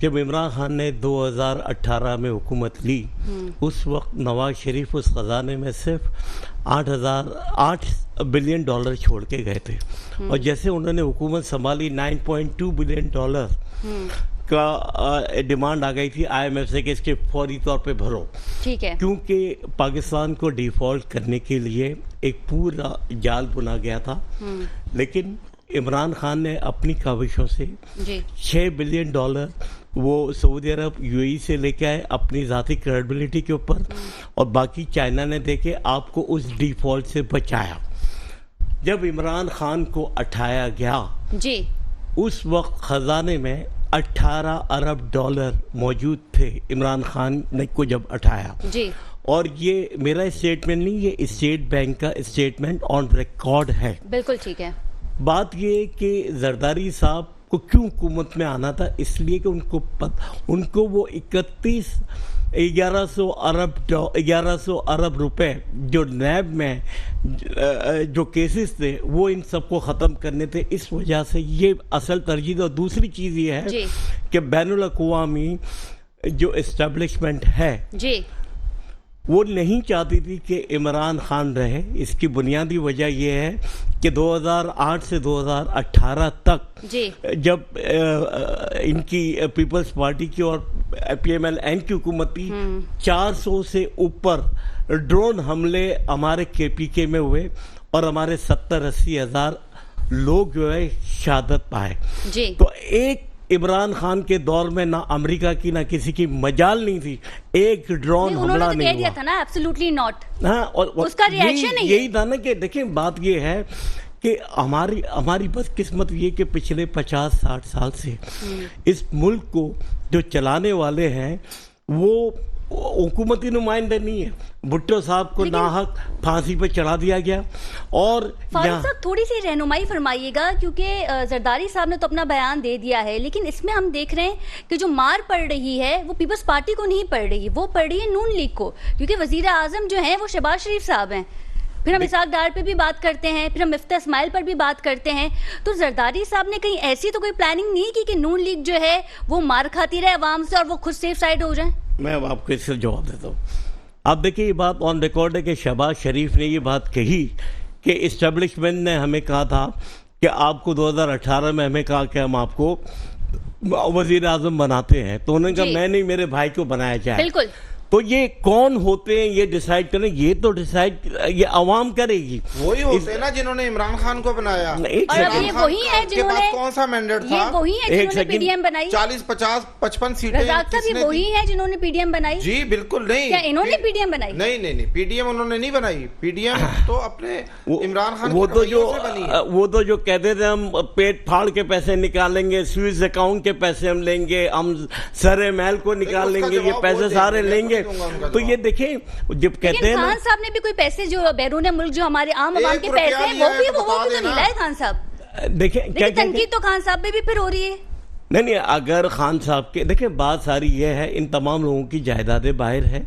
جب عمران خان نے 2018 میں حکومت لی اس وقت نواز شریف اس خزانے میں صرف $8 بلین چھوڑ کے گئے تھے، اور جیسے انہوں نے حکومت سنبھالی $9.2 بلین کا ڈیمانڈ آ گئی تھی آئی ایم ایف سے کہ اس کے فوری طور پہ بھرو، ٹھیک ہے، کیونکہ پاکستان کو ڈیفالٹ کرنے کے لیے ایک پورا جال بنا گیا تھا. لیکن عمران خان نے اپنی کاوشوں سے $6 بلین وہ سعودی عرب یو اے ای سے لے کے آئے اپنی ذاتی کریڈبلٹی کے اوپر، اور باقی چائنا نے دے کے آپ کو اس ڈیفالٹ سے بچایا. جب عمران خان کو اٹھایا گیا اس وقت خزانے میں $18 ارب موجود تھے عمران خان نے کو جب اٹھایا. اور یہ میرا اسٹیٹمنٹ نہیں، یہ اسٹیٹ بینک کا اسٹیٹمنٹ آن ریکارڈ ہے. بالکل ٹھیک ہے. بات یہ کہ زرداری صاحب کو کیوں حکومت میں آنا تھا، اس لیے کہ ان کو وہ 1100 ارب روپے جو نیب میں جو کیسز تھے وہ ان سب کو ختم کرنے تھے. اس وجہ سے یہ اصل ترجیح. اور دوسری چیز یہ ہے کہ بین الاقوامی جو اسٹیبلشمنٹ ہے وہ نہیں چاہتی تھی کہ عمران خان رہے. اس کی بنیادی وجہ یہ ہے کہ 2008 سے 2018 تک جب ان کی پیپلز پارٹی کی اور پی ایم ایل این کی حکومت تھی 400 سے اوپر ڈرون حملے ہمارے کے پی کے میں ہوئے اور ہمارے 70-80 ہزار لوگ جو ہے شہادت پائے. تو ایک عمران خان کے دور میں نہ امریکہ کی نہ کسی کی مجال نہیں تھی ایک ڈرون حملہ نہیں ہوا. نا ایبسولوٹلی ناٹ. ہاں، اور اس کا ریئیکشن یہی تھا نا کہ دیکھیں بات یہ ہے کہ ہماری بس قسمت یہ کہ پچھلے 50-60 سال سے اس ملک کو جو چلانے والے ہیں وہ حکومتی نمائندے نہیں ہے. بھٹو صاحب کو ناحق پھانسی پہ چڑھا دیا گیا. اور فاروق صاحب تھوڑی سی رہنمائی فرمائیے گا، کیونکہ زرداری صاحب نے تو اپنا بیان دے دیا ہے، لیکن اس میں ہم دیکھ رہے ہیں کہ جو مار پڑ رہی ہے وہ پیپلز پارٹی کو نہیں پڑ رہی، وہ پڑ رہی ہے نون لیگ کو، کیونکہ وزیر اعظم جو ہیں وہ شہباز شریف صاحب ہیں. پھر ہم اسحاق ڈار پہ بھی بات کرتے ہیں، پھر ہم مفتاح اسماعیل پر بھی بات کرتے ہیں. تو زرداری صاحب نے کہیں ایسی تو کوئی پلاننگ نہیں کی کہ نون لیگ جو ہے وہ مار کھاتی رہے عوام سے اور وہ خود سیف سائڈ ہو جائیں؟ میں آپ کو اس سے جواب دیتا ہوں. آپ دیکھیں یہ بات آن ریکارڈ ہے کہ شہباز شریف نے یہ بات کہی کہ اسٹیبلشمنٹ نے ہمیں کہا تھا کہ آپ کو 2018 میں ہمیں کہا کہ ہم آپ کو وزیر اعظم بناتے ہیں، تو انہوں نے کہا میں نہیں، میرے بھائی کو بنایا جائے. بالکل. تو یہ کون ہوتے ہیں یہ ڈیسائیڈ کریں، یہ تو ڈیسائیڈ یہ عوام کرے گی. وہی ہوتے ہیں نا جنہوں نے عمران خان کو بنایا. اور اب یہ وہی ہے جنہوں نے کون سا مینڈیٹ تھا؟ یہ وہی ہے جنہوں نے پی ڈی ایم بنائی. 40, 50, 55 سیٹیں. رزاق صاحب یہ وہی ہے جنہوں نے پی ڈی ایم بنائی؟ جی بالکل نہیں. کیا انہوں نے پی ڈی ایم بنائی؟ نہیں، پی ڈی ایم انہوں نے نہیں بنائی. پی ڈی ایم تو اپنے عمران خان وہ تو جو کہتے تھے ہم پیٹ پھاڑ کے پیسے نکالیں گے، سوئس اکاؤنٹ کے پیسے ہم لیں گے، ہم سر محل کو نکال لیں گے، یہ پیسے سارے لیں گے. تو یہ دیکھیں جب کہتے ہیں خان صاحب نے بھی کوئی پیسے جو بیرون ملک جو ہمارے عام عوام کے پیسے ہیں وہ بھی تو نہیں لائے خان صاحب. دیکھیں تنقید تو خان صاحب پہ بھی پھر ہو رہی ہے. نہیں، اگر خان صاحب کے دیکھیں بات ساری یہ ہے ان تمام لوگوں کی جائیدادیں باہر ہیں،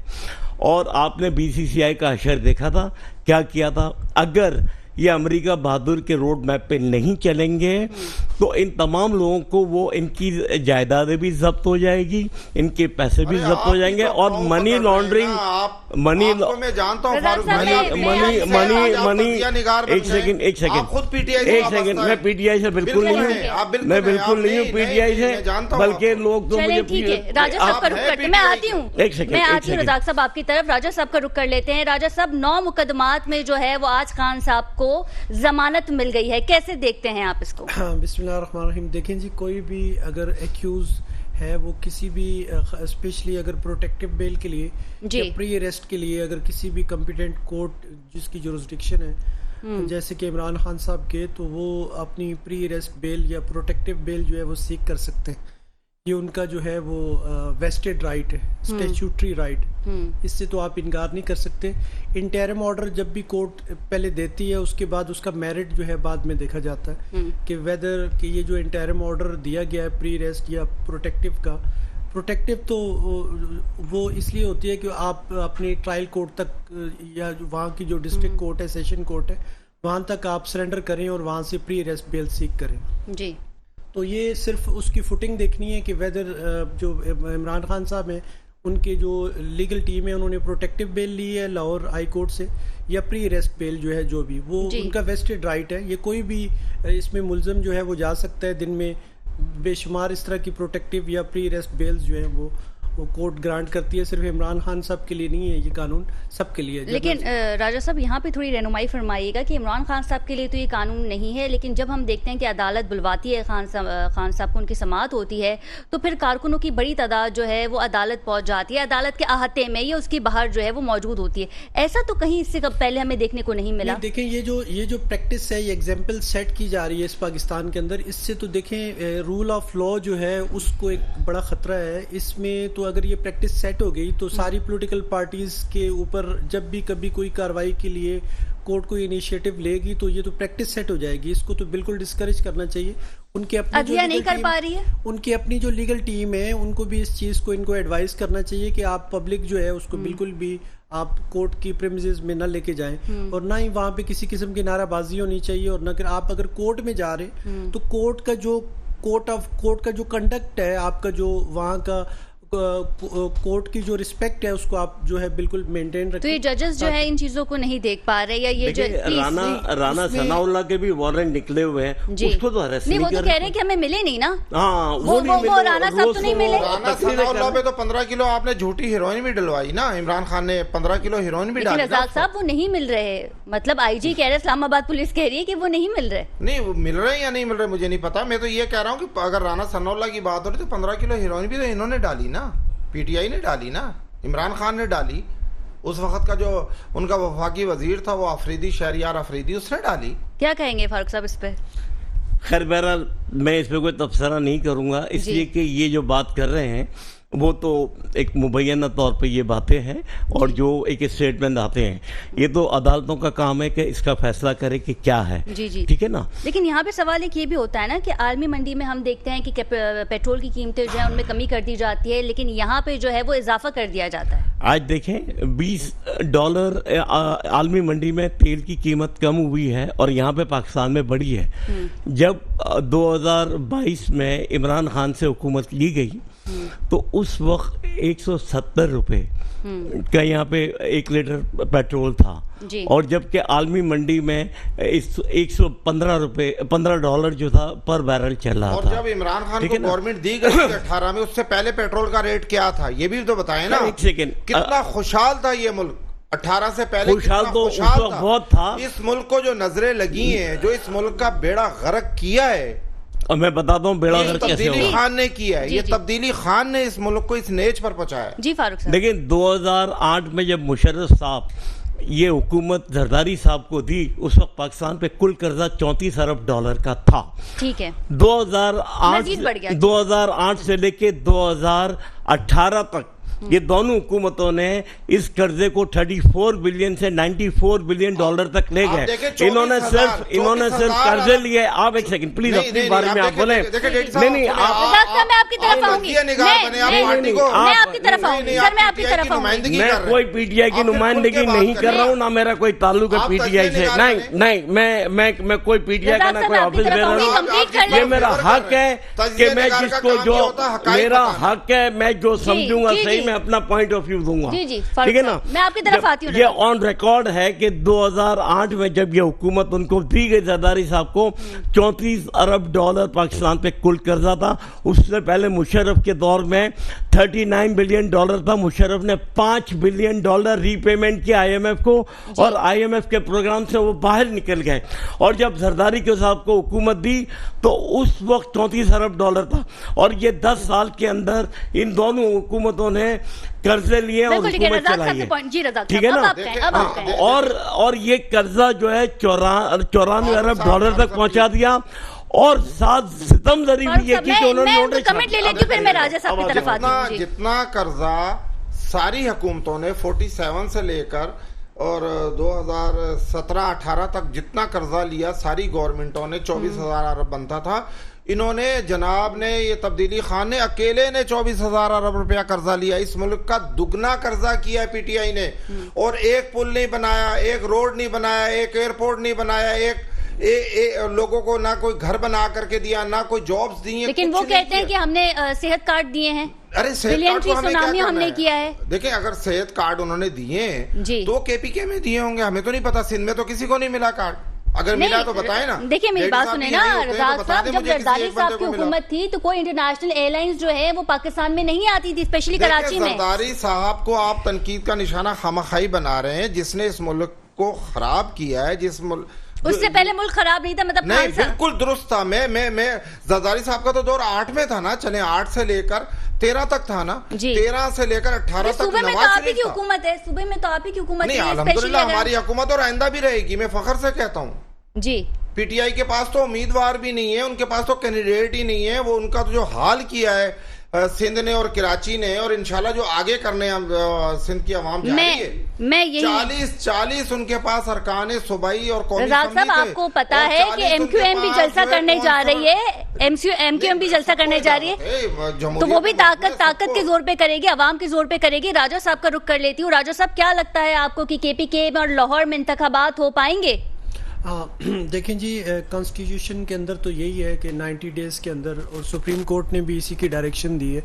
اور آپ نے بی سی سی آئی کا حشر دیکھا تھا کیا کیا تھا. اگر یہ امریکہ بہادر کے روڈ میپ پہ نہیں چلیں گے تو ان تمام لوگوں کو وہ ان کی جائیدادیں بھی ضبط ہو جائے گی، ان کے پیسے بھی ضبط ہو جائیں گے، اور منی لانڈرنگ ایک سیکنڈ میں پی ٹی آئی سے بالکل نہیں ہوں، میں بالکل نہیں ہوں پی ٹی آئی سے، بلکہ لوگ تو مجھے راجہ صاحب کا رخ کرتے ہیں. میں آتی ہوں رزاق صاحب آپ کی طرف. راجہ صاحب کا رخ کر لیتے ہیں. راجہ صاحب 9 مقدمات میں جو ہے وہ آج خان صاحب کو ضمانت مل گئی ہے، کیسے دیکھتے ہیں آپ اس کو؟ بسم اللہ الرحمن الرحیم. دیکھیں جی، کوئی بھی اگر ایکیوز ہے وہ کسی بھی اسپیشلی اگر پروٹیکٹیو بیل کے لیے یا پری اریسٹ کے لیے اگر کسی بھی کمپیٹنٹ کورٹ جس کی جورسڈکشن ہے جیسے کہ عمران خان صاحب کے، تو وہ اپنی پری اریسٹ بیل یا پروٹیکٹیو بیل جو ہے وہ سیک کر سکتے ہیں. یہ ان کا جو ہے وہ ویسٹڈ رائٹ ہے، اسٹیچوٹری رائٹ. اس سے تو آپ انکار نہیں کر سکتے. انٹرم آرڈر جب بھی کورٹ پہلے دیتی ہے اس کے بعد اس کا میرٹ جو ہے بعد میں دیکھا جاتا ہے کہ ویدر کہ یہ جو انٹرم آرڈر دیا گیا ہے پری ریسٹ یا پروٹیکٹیو کا، پروٹیکٹیو تو وہ اس لیے ہوتی ہے کہ آپ اپنی ٹرائل کورٹ تک یا وہاں کی جو ڈسٹرکٹ کورٹ ہے، سیشن کورٹ ہے، وہاں تک آپ سرنڈر کریں اور وہاں سے پری ریسٹ بیل سیک کریں. جی تو یہ صرف اس کی فوٹنگ دیکھنی ہے کہ ویدر جو عمران خان صاحب ہیں ان کے جو لیگل ٹیم ہے انہوں نے پروٹیکٹیو بیل لی ہے لاہور ہائی کورٹ سے یا پری ریسٹ بیل جو ہے جو بھی وہ ان کا ویسٹڈ رائٹ ہے. یہ کوئی بھی اس میں ملزم جو ہے وہ جا سکتا ہے دن میں بے شمار اس طرح کی پروٹیکٹیو یا پری ریسٹ بیلز جو ہیں وہ کورٹ گرانٹ کرتی ہے. صرف عمران خان صاحب کے لیے نہیں ہے یہ قانون, سب کے لیے. لیکن راجہ صاحب یہاں پہ تھوڑی رہنمائی فرمائیے گا کہ عمران خان صاحب کے لیے تو یہ قانون نہیں ہے, لیکن جب ہم دیکھتے ہیں کہ عدالت بلواتی ہے خان صاحب کو, ان کی سماعت ہوتی ہے, تو پھر کارکنوں کی بڑی تعداد جو ہے وہ عدالت پہنچ جاتی ہے, عدالت کے احاطے میں یا اس کی باہر جو ہے وہ موجود ہوتی ہے. ایسا تو کہیں اس سے پہلے ہمیں دیکھنے کو نہیں ملا. دیکھیں یہ جو پریکٹس ہے, یہ ایگزامپل سیٹ کی جا رہی ہے اس پاکستان کے اندر, اس سے تو دیکھیں رول آف لا جو ہے اس کو ایک بڑا خطرہ ہے اس میں. تو اگر یہ پریکٹس سیٹ ہو گئی تو ساری پولیٹیکل پارٹیز کے اوپر جب بھی کبھی کوئی کارروائی کے لیے کورٹ کوئی انیشیٹو لے گی تو یہ تو پریکٹس سیٹ ہو جائے گی. اس کو تو بالکل ڈسکریج کرنا چاہیے. ان کے اپنی عدلیہ نہیں کر پا رہی ہے, ان کی اپنی جو لیگل ٹیم ہے ان کو بھی اس چیز کو ان کو ایڈوائز کرنا چاہیے کہ آپ پبلک جو ہے اس کو بالکل بھی آپ کورٹ کی پریمیسز میں نہ لے کے جائیں, اور نہ ہی وہاں پہ کسی قسم کی نعرہ بازی ہونی چاہیے. اور نہ آپ اگر کورٹ میں جا رہے تو کورٹ کا جو کنڈکٹ ہے, آپ کا جو وہاں کا کورٹ کی جو رسپیکٹ ہے اس کو آپ جو ہے بالکل مینٹین رکھیں. تو یہ ججز جو ہے ان چیزوں کو نہیں دیکھ پا رہے, یا یہ رانا ثناء اللہ کے بھی وارنٹ نکلے ہوئے ہیں, اس کو تو اریسٹ نہیں, وہ تو کہہ رہے ہیں کہ ہمیں ملے نہیں نا. ہاں وہ رانا صاحب تو نہیں ملے. رانا ثناء اللہ پہ تو 15 کلو آپ نے جھوٹی ہیروئن بھی ڈلوائی نا, عمران خان نے 15 کلو ہیروئن بھی ڈالی. رزاق صاحب وہ نہیں مل رہے, مطلب آئی جی کہہ رہے, اسلام آباد پولیس کہہ رہی ہے کہ وہ نہیں مل رہے. نہیں وہ مل رہے ہیں یا نہیں مل رہے مجھے نہیں پتا. میں تو یہ کہہ رہا ہوں کہ اگر رانا ثناء اللہ کی بات ہو رہی تو 15 کلو ہیروئن بھی تو انہوں نے ڈالی نا, پی ٹی آئی نے ڈالی نا, عمران خان نے ڈالی. اس وقت کا جو ان کا وفاقی وزیر تھا وہ شہریار افریدی, اس نے ڈالی. کیا کہیں گے فاروق صاحب اس پہ؟ خیر بہرحال میں اس پہ کوئی تبصرہ نہیں کروں گا, اس لیے کہ یہ جو بات کر رہے ہیں وہ تو ایک مبینہ طور پہ یہ باتیں ہیں, اور جو ایک اسٹیٹمنٹ آتے ہیں یہ تو عدالتوں کا کام ہے کہ اس کا فیصلہ کرے کہ کیا ہے. جی جی ٹھیک ہے نا. لیکن یہاں پہ سوال ایک یہ بھی ہوتا ہے نا کہ عالمی منڈی میں ہم دیکھتے ہیں کہ پیٹرول کی قیمتیں جو ہیں ان میں کمی کر دی جاتی ہے, لیکن یہاں پہ جو ہے وہ اضافہ کر دیا جاتا ہے. آج دیکھیں $20 عالمی منڈی میں تیل کی قیمت کم ہوئی ہے اور یہاں پہ پاکستان میں بڑھی ہے. جب 2022 میں عمران خان سے حکومت لی گئی تو اس وقت 170 روپے کا یہاں پہ 1 لیٹر پیٹرول تھا, اور جبکہ عالمی منڈی میں $115 جو تھا پر بیرل چل رہا تھا. اور جب عمران خان کو گورنمنٹ دی گئی 18 میں, اس سے پہلے پیٹرول کا ریٹ کیا تھا یہ بھی تو بتائیں نا. ایک سیکنڈ, کتنا خوشحال تھا یہ ملک 18 سے پہلے, خوشحال تو اس وقت بہت تھا. اس ملک کو جو نظریں لگی ہیں, جو اس ملک کا بیڑا غرق کیا ہے, اور میں بتاتا ہوں بیڑا غرق کیسے ہوا. تبدیلی خان نے کیا ہے, یہ تبدیلی خان نے اس ملک کو اس نیچ پر پہنچایا. جی فاروق صاحب, لیکن 2008 میں جب مشرف صاحب یہ حکومت زرداری صاحب کو دی, اس وقت پاکستان پہ کل قرضہ $34 ارب کا تھا. ٹھیک ہے, 2008 سے لے کے 2018 تک یہ دونوں حکومتوں نے اس قرضے کو 34 بلین سے 94 بلین ڈالر تک لے گئے. انہوں نے صرف قرضے لیے. آپ ایک سیکنڈ پلیز اپنے بارے میں آپ بولیں. نہیں میں آپ کی طرف آؤں گی, میں آپ کی طرف آؤں گی سر, میں آپ کی طرف آؤں گی. میں کوئی پی ٹی آئی کی نمائندگی نہیں کر رہا ہوں, نہ میرا کوئی تعلق ہے پی ٹی آئی سے. نہیں, میں کوئی پی ٹی آئی کا نہ کوئی آفس بیرر. یہ میرا حق ہے کہ میں جس کو جو میرا حق ہے میں جو سمجھوں گا صحیح میں اپنا پوائنٹ آف ویو دوں گا. ٹھیک ہے نا. میں آپ کی طرف آتی ہوں. یہ آن ریکارڈ ہے کہ 2008 میں جب یہ حکومت ان کو دی گئی زرداری صاحب کو, $34 ارب پاکستان پہ کل قرضہ تھا. اس سے پہلے مشرف کے دور میں $39 بلین تھا. مشرف نے $5 بلین ری پیمنٹ کیا آئی ایم ایف کو, اور آئی ایم ایف کے پروگرام سے وہ باہر نکل گئے. اور جب زرداری کے صاحب کو حکومت دی تو اس وقت $34 ارب تھا, اور یہ 10 سال کے اندر ان دونوں حکومتوں نے قرضے لیے اور حکومت چلائی ہے. ٹھیک ہے نا. اور یہ قرضہ جو ہے $94 ارب تک پہنچا دیا, اور ساتھ ستم زری بھی یہ کی کہ انہوں نے جتنا قرضہ ساری حکومتوں نے 47 سے لے کر اور 2017-18 تک جتنا قرضہ لیا ساری گورنمنٹوں نے 24,000 ارب بنتا تھا, انہوں نے جناب نے یہ تبدیلی خان نے اکیلے نے 24,000 ارب روپیہ قرضہ لیا. اس ملک کا دگنا قرضہ کیا ہے پی ٹی آئی نے, اور ایک پل نہیں بنایا, ایک روڈ نہیں بنایا, ایک ایئرپورٹ نہیں بنایا, لوگوں کو نہ کوئی گھر بنا کر کے دیا، نہ کوئی جابز دی ہیں. لیکن وہ کہتے ہیں کہ ہم نے صحت کارڈ دیے ہیں. ارے صحت کارڈ کو ہمیں کیا ہم نے کرنا کیا ہے. دیکھیں اگر صحت کارڈ انہوں نے دیے ہیں جی تو کے پی کے میں دیے ہوں گے، ہمیں تو نہیں پتا. سندھ میں تو کسی کو نہیں ملا کارڈ. اگر ملا تو بتائیں نا. دیکھیں میری بات سنیں نا رزاق صاحب، جب زرداری صاحب کی حکومت تھی تو کوئی انٹرنیشنل ایئر لائنز جو ہے وہ پاکستان میں نہیں آتی تھی، اسپیشلی کراچی میں. زرداری صاحب کو آپ تنقید کا نشانہ خامخائی بنا رہے ہیں. جس نے اس ملک کو خراب کیا ہے، جس ملک اس سے پہلے ملک خراب نہیں تھا. مطلب نہیں بالکل درست تھا. میں زرداری صاحب کا تو دور 8 میں تھا نا. چلیں 8 سے لے کر 13 تک تھا نا. 13 سے لے کر 18 تک صوبے میں تو آپ ہی کی حکومت ہے. صوبے میں تو آپ ہی کی حکومت ہے. نہیں الحمدللہ ہماری حکومت اور آئندہ بھی رہے گی. میں فخر سے کہتا ہوں. جی پی ٹی آئی کے پاس تو امیدوار بھی نہیں ہے، ان کے پاس تو کینڈیڈیٹ ہی نہیں ہے. وہ ان کا تو جو حال کیا ہے سندھ نے اور کراچی نے، اور انشاءاللہ جو آگے کرنے سندھ کی عوام جا رہی ہے. میں یہی 40 ان کے پاس ارکان صوبائی اور قومی رزاق صاحب آپ کو پتا ہے کہ ایم کیو ایم بھی جلسہ کرنے جا رہی ہے. ایم کیو ایم بھی جلسہ کرنے جا رہی ہے تو وہ بھی طاقت کے زور پہ کرے گی، عوام کے زور پہ کرے گی. راجہ صاحب کا رخ کر لیتی ہوں. راجہ صاحب کیا لگتا ہے آپ کو کہ کے پی کے اور لاہور میں انتخابات ہو پائیں گے؟ دیکھیں جی کانسٹیٹیوشن کے اندر تو یہی ہے کہ 90 ڈیز کے اندر، اور سپریم کورٹ نے بھی اسی کی ڈائریکشن دی ہے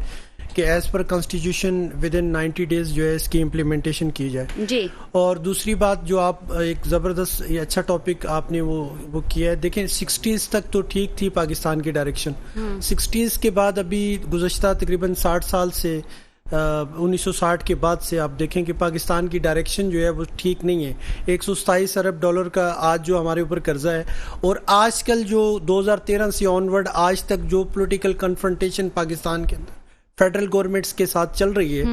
کہ as per constitution within 90 days جو ہے اس کی امپلیمنٹیشن کی جائے. جی اور دوسری بات جو آپ ایک زبردست اچھا ٹاپک آپ نے وہ کیا ہے. دیکھیں 60s تک تو ٹھیک تھی پاکستان کی ڈائریکشن. 60s کے بعد ابھی گزشتہ تقریباً 60 سال سے 1960 کے بعد سے آپ دیکھیں کہ پاکستان کی ڈائریکشن جو ہے وہ ٹھیک نہیں ہے. 127 ارب ڈالر کا آج جو ہمارے اوپر قرضہ ہے، اور آج کل جو 2013 سے آنورڈ آج تک جو پولیٹیکل کنفرنٹیشن پاکستان کے اندر فیڈرل گورنمنٹس کے ساتھ چل رہی ہے،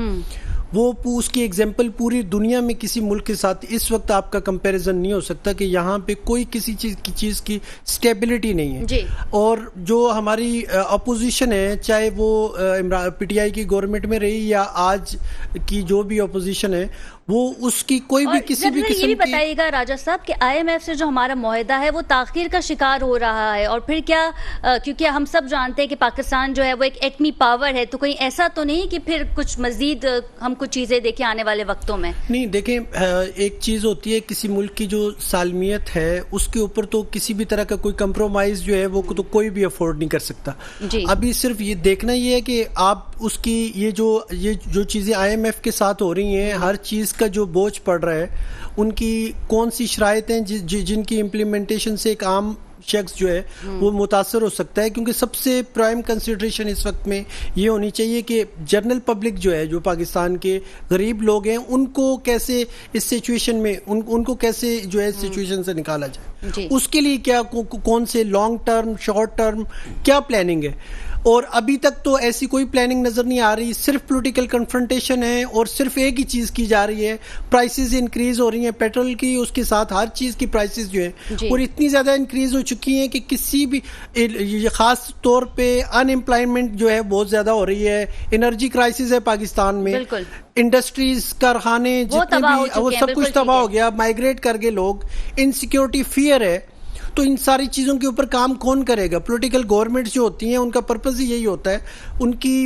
وہ اس کی ایگزامپل پوری دنیا میں کسی ملک کے ساتھ اس وقت آپ کا کمپیریزن نہیں ہو سکتا کہ یہاں پہ کوئی کسی چیز کی سٹیبلٹی نہیں ہے. جی. اور جو ہماری اپوزیشن ہے، چاہے وہ پی ٹی آئی کی گورنمنٹ میں رہی یا آج کی جو بھی اپوزیشن ہے، وہ اس کی کوئی بھی کسی بھی قسم کی. یہ بھی بتائیے گا راجہ صاحب کہ آئی ایم ایف سے جو ہمارا معاہدہ ہے وہ تاخیر کا شکار ہو رہا ہے، اور پھر کیا کیونکہ ہم سب جانتے ہیں کہ پاکستان جو ہے وہ ایک ایٹمی پاور ہے، تو کہیں ایسا تو نہیں کہ پھر کچھ مزید ہم کچھ چیزیں دیکھیں آنے والے وقتوں میں؟ نہیں دیکھیں، ایک چیز ہوتی ہے کسی ملک کی جو سالمیت ہے اس کے اوپر تو کسی بھی طرح کا کوئی کمپرومائز جو ہے وہ تو کوئی بھی افورڈ نہیں کر سکتا. جی. ابھی صرف یہ دیکھنا یہ ہے کہ آپ اس کی یہ جو چیزیں آئی ایم ایف کے ساتھ ہو رہی ہیں، ہر چیز کا جو بوجھ پڑ رہا ہے، ان کی کون سی شرائط ہیں جن کی امپلیمنٹیشن سے ایک عام شخص جو ہے وہ متاثر ہو سکتا ہے. کیونکہ سب سے پرائم کنسیڈریشن اس وقت میں یہ ہونی چاہیے کہ جنرل پبلک جو ہے، جو پاکستان کے غریب لوگ ہیں، ان کو کیسے اس سچویشن میں ان کو کیسے جو ہے سچویشن سے نکالا جائے. جی. اس کے لیے کیا کون سے لانگ ٹرم شارٹ ٹرم کیا پلاننگ ہے. اور ابھی تک تو ایسی کوئی پلاننگ نظر نہیں آ رہی. صرف پولیٹیکل کنفرنٹیشن ہے اور صرف ایک ہی چیز کی جا رہی ہے، پرائسز انکریز ہو رہی ہیں پیٹرول کی، اس کے ساتھ ہر چیز کی پرائسز جو ہیں اور اتنی زیادہ انکریز ہو چکی ہیں کہ کسی بھی خاص طور پہ ان امپلائمنٹ جو ہے بہت زیادہ ہو رہی ہے. انرجی کرائسس ہے پاکستان میں، انڈسٹریز کارخانے جتنے بھی وہ سب کچھ تباہ ہو گیا. مائگریٹ کر گئے لوگ، انسیکیورٹی فیئر ہے. تو ان ساری چیزوں کے اوپر کام کون کرے گا؟ پولیٹیکل گورنمنٹس جو ہوتی ہیں ان کا پرپز ہی یہی ہوتا ہے، ان کی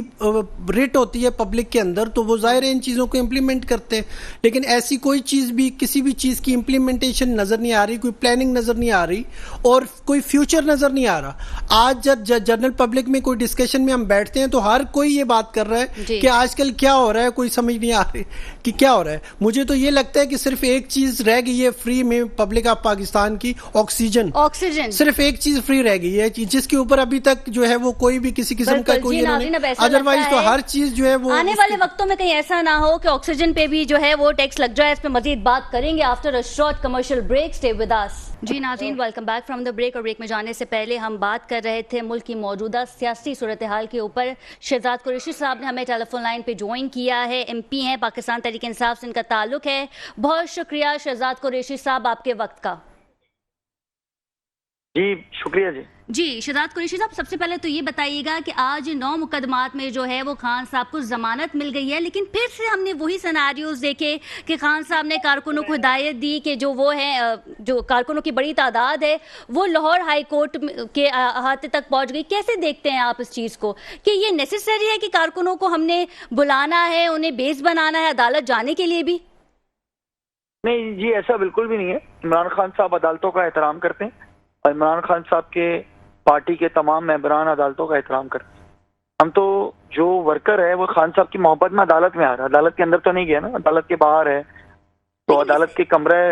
ریٹ ہوتی ہے پبلک کے اندر، تو وہ ظاہر ہے ان چیزوں کو امپلیمنٹ کرتے ہیں. لیکن ایسی کوئی چیز بھی کسی بھی چیز کی امپلیمنٹیشن نظر نہیں آ رہی، کوئی پلاننگ نظر نہیں آ رہی اور کوئی فیوچر نظر نہیں آ رہا. آج جب جنرل پبلک میں کوئی ڈسکشن میں ہم بیٹھتے ہیں تو ہر کوئی یہ بات کر رہا ہے کہ آج کل کیا ہو رہا ہے، کوئی سمجھ نہیں آ رہی کہ کیا ہو رہا ہے. مجھے تو یہ لگتا ہے کہ صرف ایک چیز رہ گئی ہے فری میں پبلک آف پاکستان کی، آکسیجن. صرف ایک چیز فری رہ گئی ہے جس کے اوپر ابھی تک جو ہے وہ کوئی بھی کسی قسم کا کوئی ادروائز تو ہر چیز جو ہے وہ آنے والے وقتوں میں کہیں ایسا نہ ہو کہ آکسیجن پہ بھی جو ہے وہ ٹیکس لگ جائے. اس پہ مزید بات کریں گے after a short commercial break. Stay with us. جی ناظرین، welcome back from the break. اور بریک میں جانے سے پہلے ہم بات کر رہے تھے ملک کی موجودہ سیاسی صورتحال کے اوپر. شہزاد قریشی صاحب نے ہمیں ٹیلی فون لائن پہ جوائن کیا ہے. ایم پی ہیں، پاکستان تحریک انصاف سے ان کا تعلق ہے. بہت شکریہ شہزاد قریشی صاحب آپ کے وقت کا. جی شکریہ. جی شہزاد قریشی صاحب، سب سے پہلے تو یہ بتائیے گا کہ آج 9 مقدمات میں جو ہے وہ خان صاحب کو ضمانت مل گئی ہے، لیکن پھر سے ہم نے وہی سیناریوز دیکھے کہ خان صاحب نے کارکنوں کو ہدایت دی کہ جو وہ ہیں، جو کارکنوں کی بڑی تعداد ہے وہ لاہور ہائی کورٹ کے احاطے تک پہنچ گئی. کیسے دیکھتے ہیں آپ اس چیز کو کہ یہ نیسیسری ہے کہ کارکنوں کو ہم نے بلانا ہے، انہیں بیس بنانا ہے عدالت جانے کے لیے بھی؟ نہیں جی، ایسا بالکل بھی نہیں ہے. عمران خان صاحب عدالتوں کا احترام کرتے ہیں، عمران خان صاحب کے پارٹی کے تمام ممبران عدالتوں کا احترام کرتے ہیں. ہم تو جو ورکر ہے وہ خان صاحب کی محبت میں عدالت میں آ رہا ہے, عدالت کے اندر تو نہیں گیا نا, عدالت کے باہر ہے, تو عدالت کے کمرے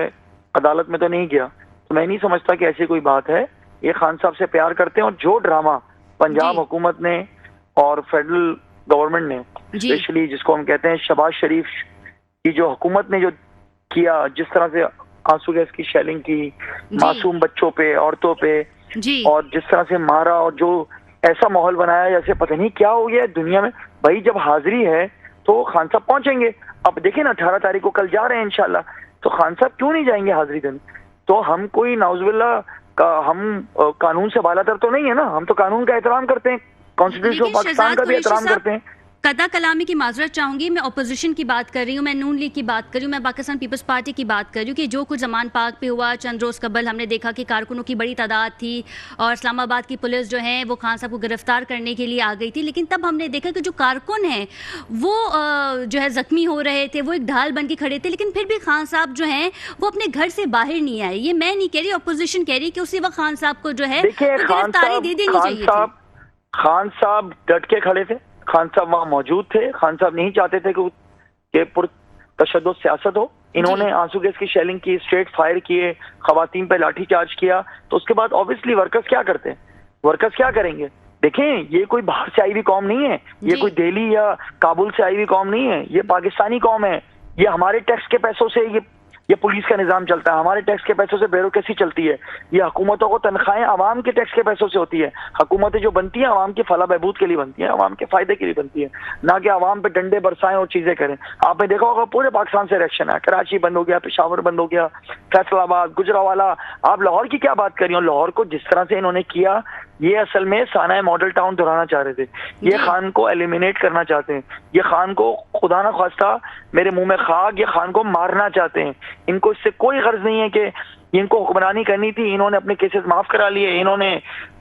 عدالت میں تو نہیں گیا. تو میں نہیں سمجھتا کہ ایسی کوئی بات ہے. یہ خان صاحب سے پیار کرتے ہیں, اور جو ڈرامہ پنجاب حکومت نے اور فیڈرل گورنمنٹ نے اسپیشلی جس کو ہم کہتے ہیں شہباز شریف کی جو حکومت نے جو کیا, جس طرح سے آنسو گیس کی شیلنگ کی معصوم بچوں پہ, عورتوں پہ, اور جس طرح سے مارا, اور جو ایسا ماحول بنایا جیسے پتہ نہیں کیا ہو گیا دنیا میں. بھائی جب حاضری ہے تو خان صاحب پہنچیں گے. اب دیکھیں نا 18 تاریخ کو کل جا رہے ہیں انشاءاللہ, تو خان صاحب کیوں نہیں جائیں گے حاضری دن؟ تو ہم کوئی نعوذ باللہ کا ہم قانون سے بالا تر تو نہیں ہے نا, ہم تو قانون کا احترام کرتے ہیں, کانسٹیٹیوشن پاکستان کا بھی احترام کرتے ہیں. قطع کلامی کی معذرت چاہوں گی, میں اپوزیشن کی بات کر رہی ہوں, میں نون لیگ کی بات کر رہی ہوں, میں پاکستان پیپلز پارٹی کی بات کر رہی ہوں کہ جو کچھ زمان پاک پہ ہوا چند روز قبل ہم نے دیکھا کہ کارکنوں کی بڑی تعداد تھی اور اسلام آباد کی پولیس جو ہے وہ خان صاحب کو گرفتار کرنے کے لیے آ گئی تھی, لیکن تب ہم نے دیکھا کہ جو کارکن ہیں وہ جو ہے زخمی ہو رہے تھے, وہ ایک ڈھال بن کے کھڑے تھے, لیکن پھر بھی خان صاحب جو ہیں وہ اپنے گھر سے باہر نہیں آئے. یہ میں نہیں کہہ رہی, اپوزیشن کہہ رہی کہ اسی وقت خان صاحب کو جو ہے گرفتاری دے دینی چاہیے تھی. خان صاحب ڈٹ کے کھڑے تھے, خان صاحب وہاں موجود تھے, خان صاحب نہیں چاہتے تھے کہ پر تشدد سیاست ہو. انہوں نے آنسو گیس کی شیلنگ کی, اسٹریٹ فائر کیے, خواتین پہ لاٹھی چارج کیا, تو اس کے بعد آبویسلی ورکرز کیا کرتے ہیں, ورکرز کیا کریں گے؟ دیکھیں یہ کوئی باہر سے آئی ہوئی قوم نہیں ہے, یہ کوئی دہلی یا کابل سے آئی ہوئی قوم نہیں ہے, یہ پاکستانی قوم ہے. یہ ہمارے ٹیکس کے پیسوں سے یہ پولیس کا نظام چلتا ہے, ہمارے ٹیکس کے پیسوں سے بیوروکریسی چلتی ہے. یہ حکومتوں کو تنخواہیں عوام کے ٹیکس کے پیسوں سے ہوتی ہے. حکومتیں جو بنتی ہیں عوام کی فلاح بہبود کے لیے بنتی ہیں, عوام کے فائدے کے لیے بنتی ہے, نہ کہ عوام پہ ڈنڈے برسائیں اور چیزیں کریں. آپ نے دیکھا ہوگا پورے پاکستان سے ریئیکشن ہے, کراچی بند ہو گیا, پشاور بند ہو گیا, فیصل آباد, گجرانوالہ. آپ لاہور کی کیا بات کر رہی ہو؟ لاہور کو جس طرح سے انہوں نے کیا, یہ اصل میں سانحہ ماڈل ٹاؤن دہرانا چاہ رہے تھے. یہ خان کو ایلیمینیٹ کرنا چاہتے ہیں, یہ خان کو خدا نہ خواستہ میرے منہ میں خاک, یہ خان کو مارنا چاہتے ہیں. ان کو اس سے کوئی غرض نہیں ہے کہ ان کو حکمرانی کرنی تھی. انہوں نے اپنے کیسز معاف کرا لیے, انہوں نے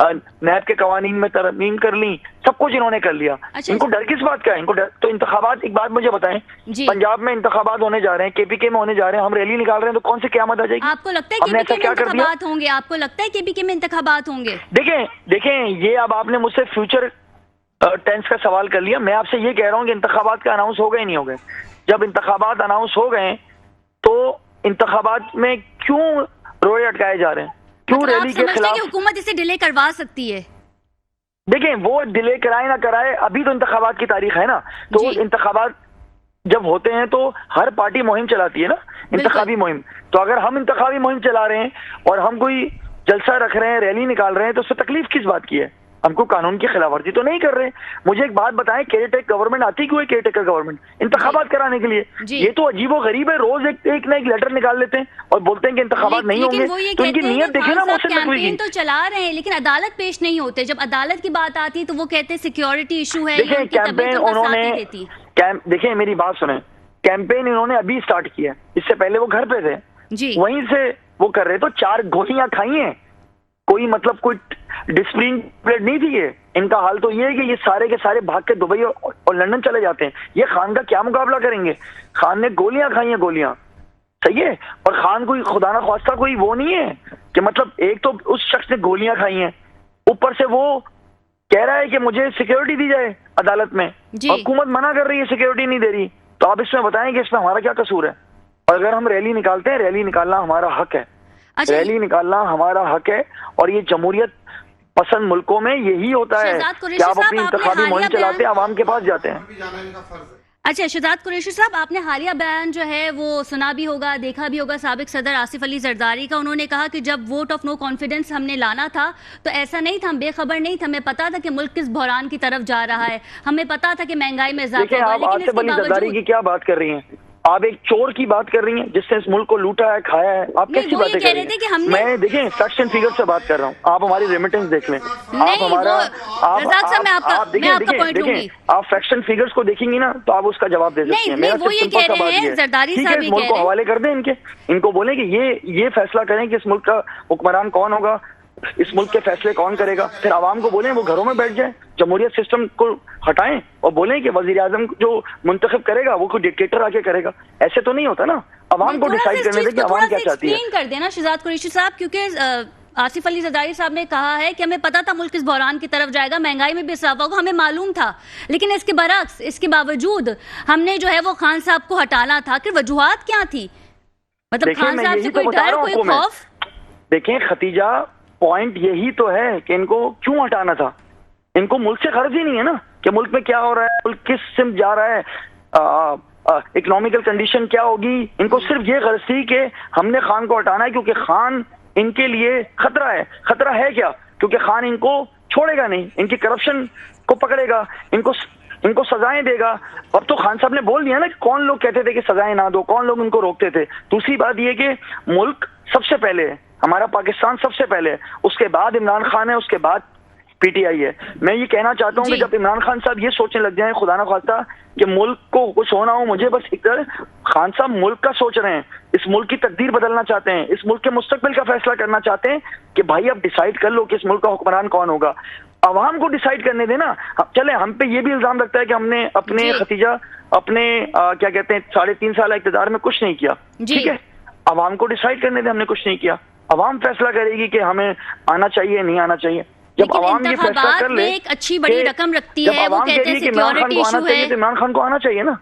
نیب کے قوانین میں ترمیم کر لی, سب کچھ انہوں نے کر لیا. ان کو ڈر کس بات کا ہے؟ ان کو ڈر تو انتخابات, ایک بات مجھے بتائیں, پنجاب میں انتخابات ہونے جا رہے ہیں, کے پی کے میں ہونے جا رہے ہیں, ہم ریلی نکال رہے ہیں, تو کون سی قیامت آ جائے گی؟ آپ کو لگتا ہے کے پی کے میں انتخابات ہوں گے؟ آپ کو لگتا ہے کے پی کے میں انتخابات ہوں گے؟ دیکھیں یہ اب آپ نے مجھ سے فیوچر ٹینس کا سوال کر لیا. میں آپ سے یہ کہہ رہا ہوں کہ انتخابات کا اناؤنس ہو گئے نہیں ہو گئے. جب انتخابات اناؤنس ہو گئے تو انتخابات میں کیوں روڑے اٹکائے جا رہے ہیں, کیوں ریلی کے خلاف؟ حکومت اسے ڈیلے کروا سکتی ہے. دیکھیں وہ ڈیلے کرائے نہ کرائے, ابھی تو انتخابات کی تاریخ ہے نا, تو انتخابات جب ہوتے ہیں تو ہر پارٹی مہم چلاتی ہے نا, انتخابی مہم. تو اگر ہم انتخابی مہم چلا رہے ہیں اور ہم کوئی جلسہ رکھ رہے ہیں, ریلی نکال رہے ہیں, تو اس سے تکلیف کس بات کی ہے؟ ہم کو قانون کی خلاف ورزی تو نہیں کر رہے. مجھے ایک بات بتائیں, کیئر ٹیک گورنمنٹ آتی کیوں ہے؟ کیئر ٹیکر گورنمنٹ انتخابات کرانے کے لیے. یہ تو عجیب و غریب ہے, روز ایک نہ ایک لیٹر نکال لیتے ہیں اور بولتے ہیں کہ انتخابات نہیں ہوں گے. تو ان کی نیت دیکھیں نا, محسن نقوی کی تو چلا رہے ہیں لیکن عدالت پیش نہیں ہوتے. جب عدالت کی بات آتی ہے تو وہ کہتے ہیں سیکیورٹی ایشو ہے. دیکھیں کیمپین انہوں نے, دیکھیں میری بات سنیں, کیمپین انہوں نے ابھی سٹارٹ کیا, اس سے پہلے وہ گھر پہ تھے, وہیں سے وہ کر رہے. تو 4 گولیاں کھائی ہیں, کوئی مطلب کوئی ڈسپلین پلیٹ نہیں تھی. یہ ان کا حال تو یہ ہے کہ یہ سارے کے سارے بھاگ کے دبئی اور لندن چلے جاتے ہیں. یہ خان کا کیا مقابلہ کریں گے؟ خان نے گولیاں کھائی ہیں, گولیاں, صحیح ہے. اور خان کوئی خدا نہ خواستہ کوئی وہ نہیں ہے کہ مطلب ایک تو اس شخص نے گولیاں کھائی ہیں, اوپر سے وہ کہہ رہا ہے کہ مجھے سیکیورٹی دی جائے عدالت میں. حکومت منع کر رہی ہے, سیکیورٹی نہیں دے رہی. تو آپ اس میں بتائیں کہ اس میں ہمارا کیا قصور ہے؟ اور اگر ہم ریلی نکالتے ہیں, ریلی نکالنا ہمارا حق ہے, ریلی نکالنا ہمارا حق ہے. اور یہ جمہوریت پسند ملکوں میں یہی ہوتا ہے کہ آپ اپنی انتخابی مہم چلاتے ہیں, عوام کے پاس جاتے ہیں. اچھا شہزاد قریشی صاحب, آپ نے حالیہ بیان جو ہے وہ سنا بھی ہوگا, دیکھا بھی ہوگا سابق صدر آصف علی زرداری کا. انہوں نے کہا کہ جب ووٹ آف نو کانفیڈنس ہم نے لانا تھا تو ایسا نہیں تھا, ہم بے خبر نہیں تھے, ہمیں پتا تھا کہ ملک کس بحران کی طرف جا رہا ہے, ہمیں پتا تھا کہ مہنگائی میں اضافہ ہوگا. لیکن آپ آصف علی زرداری کی کیا بات کر رہی ہیں؟ آپ ایک چور کی بات کر رہی ہیں جس نے اس ملک کو لوٹا ہے, کھایا ہے. آپ کیسی باتیں کر رہی ہیں؟ میں دیکھیں فیکٹس اینڈ فیگر سے بات کر رہا ہوں. آپ ہماری ریمیٹنس دیکھ لیں, آپ ہمارا آپ دیکھیں, آپ فیکٹس اینڈ فیگرز کو دیکھیں گی نا تو آپ اس کا جواب دے سکتے ہیں. میرا صرف سمپل سا بات یہ ہے, ٹھیک ہے, اس ملک کو حوالے کر دیں ان کو بولیں کہ یہ فیصلہ کریں کہ اس ملک کا حکمران کون ہوگا, اس ملک کے فیصلے کون کرے گا. پھر عوام کو بولیں وہ گھروں میں بیٹھ جائیں, جمہوریت سسٹم کو ہٹائیں اور بولیں کہ وزیر اعظم جو منتخب کرے گا وہ کوئی ڈکٹیٹر آ کے کرے گا. ایسے تو نہیں ہوتا نا, عوام کو ڈیسائیڈ کرنے دیں کہ عوام کیا چاہتی ہے. کر دینا شہزاد قریشی صاحب, کیونکہ آصف علی زرداری صاحب نے کہا ہے کہ ہمیں پتا تھا ملک اس بحران کی طرف جائے گا, مہنگائی میں بھی اضافہ ہوگا, ہمیں معلوم تھا, لیکن اس کے برعکس, اس کے باوجود ہم نے جو ہے وہ خان صاحب کو ہٹانا تھا. کہ وجوہات کیا تھی؟ مطلب خان صاحب سے کوئی ڈر, کوئی خوف؟ دیکھیں ختیجہ, پوائنٹ یہی تو ہے کہ ان کو کیوں ہٹانا تھا. ان کو ملک سے غرض ہی نہیں ہے نا کہ ملک میں کیا ہو رہا ہے, ملک کس سمت جا رہا ہے, اکنامیکل کنڈیشن کیا ہوگی. ان کو صرف یہ غرض تھی کہ ہم نے خان کو ہٹانا ہے کیونکہ خان ان کے لیے خطرہ ہے. خطرہ ہے کیا؟ کیونکہ خان ان کو چھوڑے گا نہیں, ان کی کرپشن کو پکڑے گا, ان کو سزائیں دے گا. اب تو خان صاحب نے بول دیا نا کہ کون لوگ کہتے تھے کہ سزائیں نہ دو, کون لوگ ان کو روکتے تھے. دوسری بات یہ کہ ملک سب سے پہلے ہے, ہمارا پاکستان سب سے پہلے ہے, اس کے بعد عمران خان ہے, اس کے بعد پی ٹی آئی ہے. میں یہ کہنا چاہتا ہوں کہ جب عمران خان صاحب یہ سوچنے لگ جائیں خدا نہ خواستہ کہ ملک کو کچھ ہونا ہو, مجھے بس ادھر خان صاحب ملک کا سوچ رہے ہیں, اس ملک کی تقدیر بدلنا چاہتے ہیں, اس ملک کے مستقبل کا فیصلہ کرنا چاہتے ہیں کہ بھائی اب ڈیسائیڈ کر لو کہ اس ملک کا حکمران کون ہوگا. عوام کو ڈیسائیڈ کرنے دینا. چلے ہم پہ یہ بھی الزام رکھتا ہے کہ ہم نے اپنے ختیجہ اپنے کیا کہتے ہیں 3.5 سال اقتدار میں کچھ نہیں کیا. ٹھیک ہے, عوام کو ڈیسائیڈ کرنے دیں, ہم نے کچھ نہیں کیا. عوام فیصلہ کرے گی کہ ہمیں آنا چاہیے نہیں آنا چاہیے. جب عوام یہ فیصلہ کر لے ایک اچھی بڑی رقم رکھتی ہے, وہ کہتے ہیں سیکیورٹی ایشو ہے, تو عمران خان کو آنا چاہیے نا.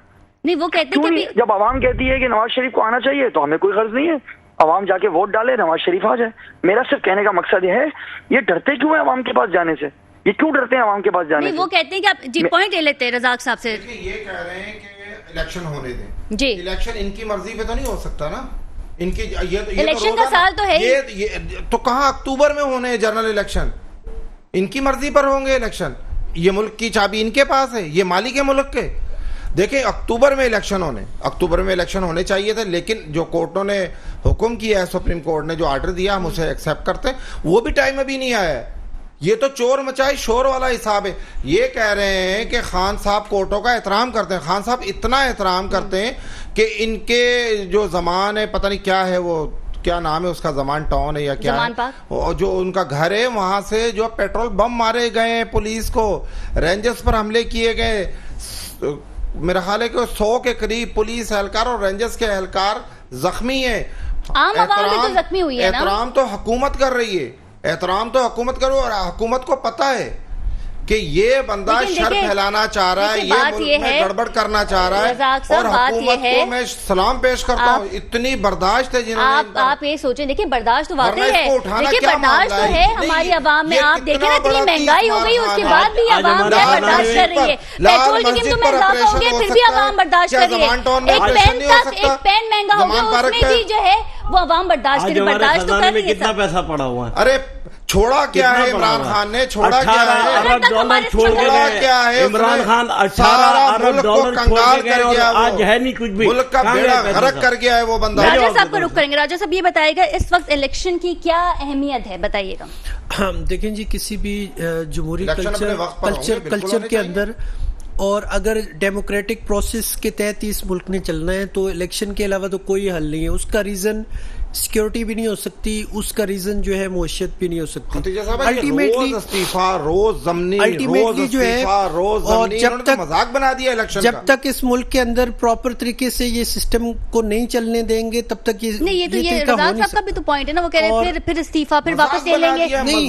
نہیں, وہ کہتے ہیں کہ جب عوام کہتی ہے کہ نواز شریف کو آنا چاہیے تو ہمیں کوئی غرض نہیں ہے, عوام جا کے ووٹ ڈالے, نواز شریف آ جائے. میرا صرف کہنے کا مقصد یہ ہے, یہ ڈرتے کیوں ہیں عوام کے پاس جانے سے, یہ کیوں ڈرتے ہیں عوام کے پاس جانے سے؟ وہ کہتے ہیں کہ آپ جی پوائنٹ لے لیتے ہیں رزاق صاحب سے. یہ کہہ رہے ہیں کہ الیکشن ہونے دیں. جی, الیکشن ان کی مرضی پہ تو نہیں ہو سکتا نا. ان کی الیکشن کا سال تو ہے, تو کہاں اکتوبر میں ہونے جنرل الیکشن, ان کی مرضی پر ہوں گے الیکشن. یہ ملک کی چابی ان کے پاس ہے, یہ مالک ہے ملک کے. دیکھیں اکتوبر میں الیکشن ہونے چاہیے تھے, لیکن جو کورٹوں نے حکم کیا ہے, سپریم کورٹ نے جو آرڈر دیا ہم اسے ایکسیپٹ کرتے ہیں, وہ بھی ٹائم ابھی نہیں آیا ہے. یہ تو چور مچائے شور والا حساب ہے. یہ کہہ رہے ہیں کہ خان صاحب کورٹوں کا احترام کرتے ہیں. خان صاحب اتنا احترام کرتے ہیں کہ ان کے جو زمان ہے, پتہ نہیں کیا ہے, وہ کیا نام ہے اس کا, زمان ٹاؤن ہے یا کیا ہے, جو ان کا گھر ہے, وہاں سے جو پیٹرول بم مارے گئے ہیں پولیس کو, رینجرز پر حملے کیے گئے. میرا خیال ہے کہ 100 کے قریب پولیس اہلکار اور رینجرز کے اہلکار زخمی ہیں. عام عوام بھی تو زخمی ہوئی ہے نا. احترام تو حکومت کر رہی ہے, احترام تو حکومت کرو, اور حکومت کو پتہ ہے کہ یہ بندہ شر پھیلانا چاہ رہا ہے, یہ ملک میں گڑبڑ کرنا چاہ رہا ہے, اور حکومت کو میں سلام پیش کرتا ہوں. اتنی برداشت ہے جنہوں نے, آپ یہ سوچیں, دیکھیں برداشت تو واقعی ہے, دیکھیں برداشت تو ہے ہماری عوام میں. آپ دیکھیں نا اتنی مہنگائی ہو گئی, اس کے بعد بھی عوام برداشت کر رہی ہے. پیٹرول کی قیمتوں میں اضافہ ہو گیا, پھر بھی عوام برداشت کر رہی ہے. ایک پین مہنگا ہو گیا, اس میں بھی جو ہے وہ عوام برداشت کر رہی ہے. برداشت تو کر رہی ہے. کتنا پیسہ پڑا ہوا ہے؟ ارے چھوڑا کیا ہے عمران خان نے, چھوڑا کیا ہے عمران خان 18 ارب ڈالر چھوڑ کے گئے, اور آج ہے نہیں کچھ بھی, ملک کا بیڑا غرق کر گیا ہے وہ بندہ. راجہ صاحب کو رک کریں گے. راجہ صاحب یہ بتائے گا اس وقت الیکشن کی کیا اہمیت ہے, بتائیے گا. دیکھیں جی, کسی بھی جمہوری کلچر کے اندر, اور اگر ڈیموکریٹک پروسیس کے تحت اس ملک نے چلنا ہے تو الیکشن کے علاوہ تو کوئی حل نہیں ہے. اس کا ریزن سیکیورٹی بھی نہیں ہو سکتی, اس کا ریزن جو ہے معیشت بھی نہیں ہو سکتی. الٹیمیٹلی جو ہے, اور جب تک اس ملک کے اندر پراپر طریقے سے یہ سسٹم کو نہیں چلنے دیں گے تب تک یہ نہیں. یہ تو یہ رزاق صاحب کا بھی تو پوائنٹ ہے نا, وہ کہہ رہے ہیں پھر استعفیٰ پھر واپس لے لیں گے. نہیں,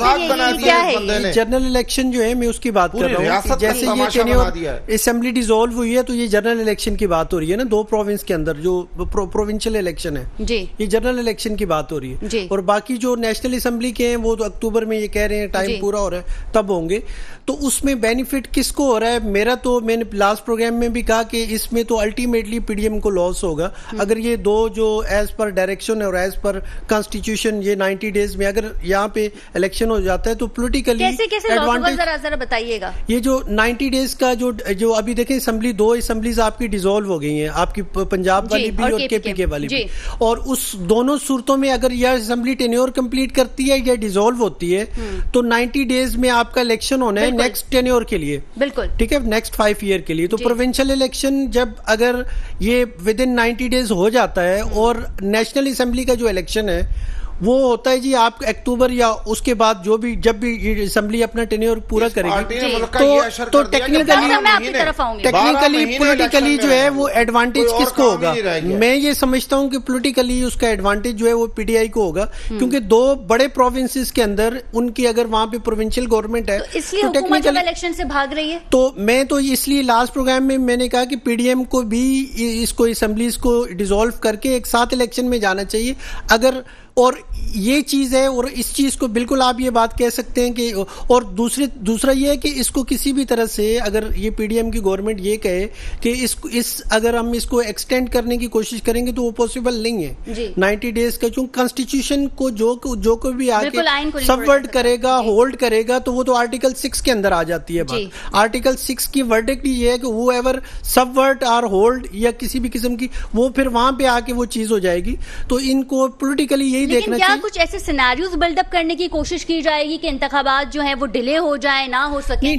کیا ہے جنرل الیکشن جو ہے, میں اس کی بات کر رہا ہوں. جیسے یہ ٹینیور اسمبلی ڈیزولو ہوئی ہے تو یہ جنرل الیکشن کی بات ہو رہی ہے نا, 2 پروونس کے اندر جو پروونشل الیکشن ہے, یہ جنرل الیکشن کی بات ہو رہی ہے. اور باقی جو نیشنل اسمبلی کے ہیں وہ تو اکتوبر میں یہ کہہ رہے ہیں ٹائم پورا ہو رہا ہے تب ہوں گے. تو اس میں بینیفٹ کس کو ہو رہا ہے؟ میرا تو, میں نے لاسٹ پروگرام میں بھی کہا کہ اس میں تو الٹیمیٹلی پی ڈی ایم کو لاس ہوگا اگر یہ دو جو ایز پر ڈائریکشن اور ایز پر کانسٹیٹیوشن یہ 90 ڈیز میں اگر یہاں پہ الیکشن ہو جاتا ہے تو پولیٹیکلی ایڈوانٹیج. ذرا بتائیے گا. یہ جو 90 ڈیز کا جو ابھی دیکھیں اسمبلی 2 اسمبلیز آپ کی ڈیزولو ہو گئی ہیں, آپ کی پنجاب والی بھی اور کے پی کے والی بھی, اور اس دونوں صورتوں میں اگر یہ اسمبلی ٹینیور کمپلیٹ کرتی ہے یا ڈیزولو ہوتی ہے تو 90 ڈیز میں آپ کا الیکشن ہونا ہے نیکسٹ ٹینیور کے لیے. بالکل ٹھیک ہے, نیکسٹ 5 ایئر کے لیے. تو پروونشل الیکشن جب اگر یہ ود ان 90 ڈیز ہو جاتا ہے, اور نیشنل اسمبلی کا جو الیکشن ہے وہ ہوتا ہے جی آپ اکتوبر یا اس کے بعد جو بھی جب بھی اسمبلی اپنا ٹینیور پورا کرے گی تو ٹیکنیکلی پولیٹیکلی جو ہے وہ ایڈوانٹیج کس کو ہوگا؟ میں یہ سمجھتا ہوں کہ پولیٹیکلی اس کا ایڈوانٹیج جو ہے وہ پی ٹی آئی کو ہوگا، کیونکہ دو بڑے پروونسز کے اندر ان کی اگر وہاں پہ پروونشل گورنمنٹ ہے اس لیے حکومت جب الیکشن سے بھاگ رہی ہے تو میں تو اس لیے لاسٹ پروگرام میں میں نے کہا کہ پی ڈی ایم کو بھی اس کو اسمبلیز کو ڈیزالو کر کے ایک ساتھ الیکشن میں جانا چاہیے اگر، اور یہ چیز ہے، اور اس چیز کو بالکل آپ یہ بات کہہ سکتے ہیں کہ، اور دوسرا یہ ہے کہ اس کو کسی بھی طرح سے اگر یہ پی ڈی ایم کی گورنمنٹ یہ کہے کہ اگر ہم اس کو ایکسٹینڈ کرنے کی کوشش کریں گے تو وہ پاسبل نہیں ہے 90 ڈیز کا، چونکہ کانسٹیٹیوشن کو جو کوئی بھی آ کے سب ورڈ کرے گا، ہولڈ کرے گا، تو وہ تو آرٹیکل 6 کے اندر آ جاتی ہے بات۔ آرٹیکل 6 کی ورڈکٹ یہ ہے کہ ہو ایور سب ورڈ آر ہولڈ یا کسی بھی قسم کی، وہ پھر وہاں پہ آ کے وہ چیز ہو جائے گی۔ تو ان کو پولیٹیکلی یہی دیکھنا چاہیے۔ کیا کچھ ایسے سیناریوز بلڈ اپ کرنے کی کوشش کی جائے گی کہ انتخابات جو ہیں وہ ڈیلے ہو جائیں، نہ ہو سکیں؟ نہیں،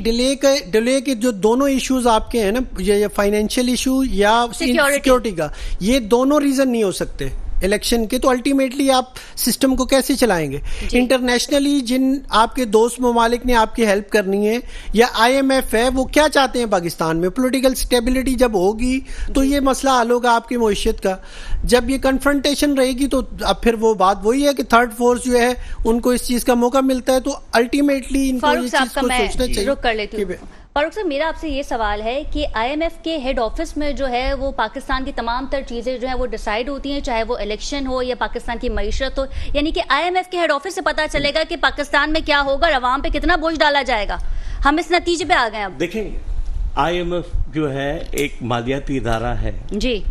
ڈیلے کے جو دونوں ایشوز آپ کے ہیں نا، یا فائنینشیل ایشو یا سیکیورٹی کا، یہ دونوں ریزن نہیں ہو سکتے الیکشن کے، تو الٹیمیٹلی آپ سسٹم کو کیسے چلائیں گے؟ انٹرنیشنلی جن آپ کے دوست ممالک نے آپ کی ہیلپ کرنی ہے، یا آئی ایم ایف ہے، وہ کیا چاہتے ہیں پاکستان میں؟ پولیٹیکل سٹیبلٹی جب ہوگی تو یہ مسئلہ حل ہوگا آپ کی معیشت کا۔ جب یہ کنفرنٹیشن رہے گی تو اب پھر وہ بات وہی ہے کہ تھرڈ فورس جو ہے ان کو اس چیز کا موقع ملتا ہے، تو الٹیمیٹلی ان کو یہ چیز کو سوچنا چاہیے۔ فاروق صاحب، میرا آپ سے یہ سوال ہے کہ آئی ایم ایف کے ہیڈ آفس میں جو ہے وہ پاکستان کی تمام تر چیزیں جو ہیں وہ ڈیسائیڈ ہوتی ہیں، چاہے وہ الیکشن ہو یا پاکستان کی معیشت ہو، یعنی کہ آئی ایم ایف کے ہیڈ آفس سے پتہ چلے گا کہ پاکستان میں کیا ہوگا، عوام پہ کتنا بوجھ ڈالا جائے گا۔ ہم اس نتیجے پہ آ گئے۔ اب دیکھیں، آئی ایم ایف جو ہے ایک مالیاتی ادارہ ہے جی،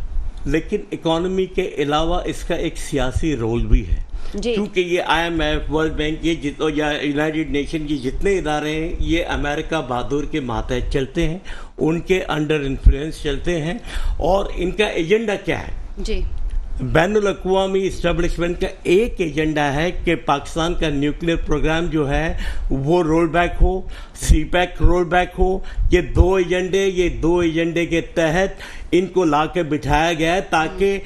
لیکن اکانومی کے علاوہ اس کا ایک سیاسی رول بھی ہے، کیونکہ یہ I M F, world bank, یہ یا یونائٹڈ نیشن کی جتنے ادارے ہیں یہ امریکہ بہادر کے ماتحت چلتے ہیں، ان کے انڈر انفلوئنس چلتے ہیں، اور ان کا ایجنڈا کیا ہے؟ جی، بین الاقوامی اسٹیبلشمنٹ کا ایک ایجنڈا ہے کہ پاکستان کا نیوکلیئر پروگرام جو ہے وہ رول بیک ہو، سی پیک رول بیک ہو۔ یہ دو ایجنڈے کے تحت ان کو لا کے بٹھایا گیا ہے تاکہ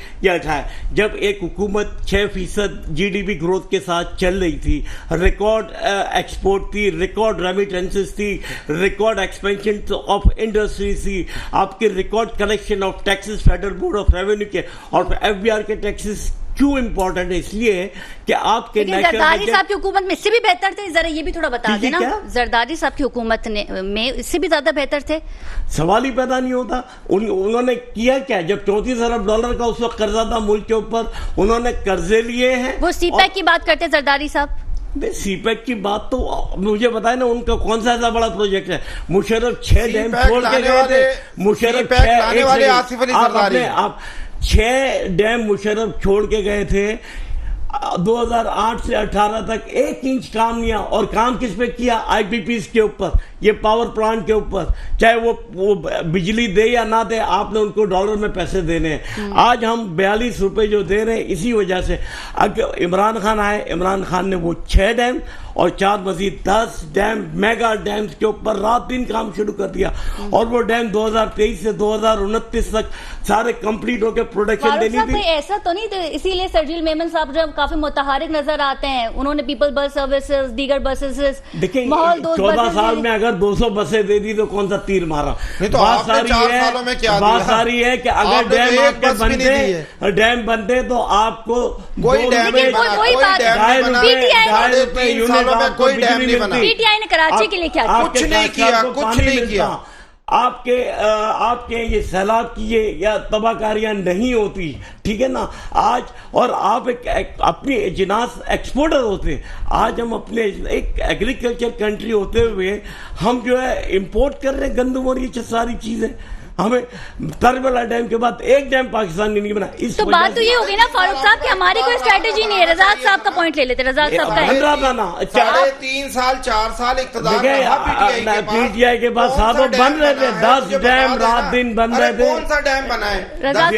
جب ایک حکومت 6% جی ڈی پی گروتھ کے ساتھ چل رہی تھی، ریکارڈ ایکسپورٹ تھی، ریکارڈ ریمیٹنسز تھی، ریکارڈ ایکسپینشن آف انڈسٹریز تھی، آپ کے record collection of taxes federal board of revenue کے اور ایف بی آر کے ٹیکسز کیوں امپورٹنٹ ہے؟ اس لیے کہ آپ کے زرداری صاحب کی حکومت میں اس سے بھی بہتر تھے، ذرا یہ بھی تھوڑا بتا دینا۔ زرداری صاحب کی حکومت میں اس سے بھی زیادہ بہتر تھے؟ سوال ہی پیدا نہیں ہوتا۔ انہوں نے کیا کیا؟ جب $34 ارب کا اس وقت قرضہ تھا ملک کے اوپر، انہوں نے قرضے لیے ہیں۔ وہ سی پیک کی بات کرتے زرداری صاحب؟ سی پیک کی بات تو مجھے بتائیں نا، ان کا کون سا ایسا بڑا پروجیکٹ ہے؟ مشرف 6 ڈیم چھوڑ کے گئے تھے، مشرف 6 ڈیم مشرف چھوڑ کے گئے تھے 2008 سے 18 تک 1 انچ کام نہیں، اور کام کس پہ کیا؟ آئی پی پیز کے اوپر، یہ پاور پلانٹ کے اوپر، چاہے وہ بجلی دے یا نہ دے، آپ نے ان کو ڈالر میں پیسے دینے ہیں۔ آج ہم 42 روپے جو دے رہے ہیں اسی وجہ سے۔ اگر عمران خان آئے، عمران خان نے وہ 6 ڈیم اور 4 مزید 10 ڈیم، میگا ڈیمز کے اوپر رات دن کام شروع کر دیا، اور وہ ڈیم 2023 سے 2029 تک سارے کمپلیٹ ہو کے پروڈکشن دینی تھی۔ ایسا تو نہیں تھا، اسی لیے سرجیل میمن صاحب جو کافی متحرک نظر آتے ہیں، انہوں نے پیپل بس سروسز، دیگر بسز، دیکھیں 14 سال میں اگر 200 بسیں دے دی تو کون سا تیر مارا؟ بات ساری ہے کہ اگر ڈیم آپ کے ڈیم بنتے تو آپ کو پی ٹی آئی نے کراچی کے لیے کیا کچھ نہیں کیا۔ آپ کے یہ سیلاب کی یا تباہ کاریاں نہیں ہوتی، ٹھیک ہے نا؟ آج اور آپ اپنی اجناس ایکسپورٹر ہوتے ہیں، آج ہم اپنے ایک ایگریکلچر کنٹری ہوتے ہوئے ہم جو ہے امپورٹ کر رہے ہیں گندم اور یہ ساری چیزیں۔ ہمیں تربلا ڈیم کے بعد ایک ڈیم پاکستان نے نہیں بنا۔ تو بات تو یہ ہوگی نا فاروق صاحب کہ ہماری کوئی اسٹریٹجی نہیں ہے۔ رزاق صاحب کا پوائنٹ لے لیتے، رزاق صاحب کا 3 سال 4 سال اقتدار پی ٹی آئی کے بعد ساتھوں بند رہے تھے، 10 ڈیم رات دن بند رہے تھے۔ کون سا ڈیم بنا ہے؟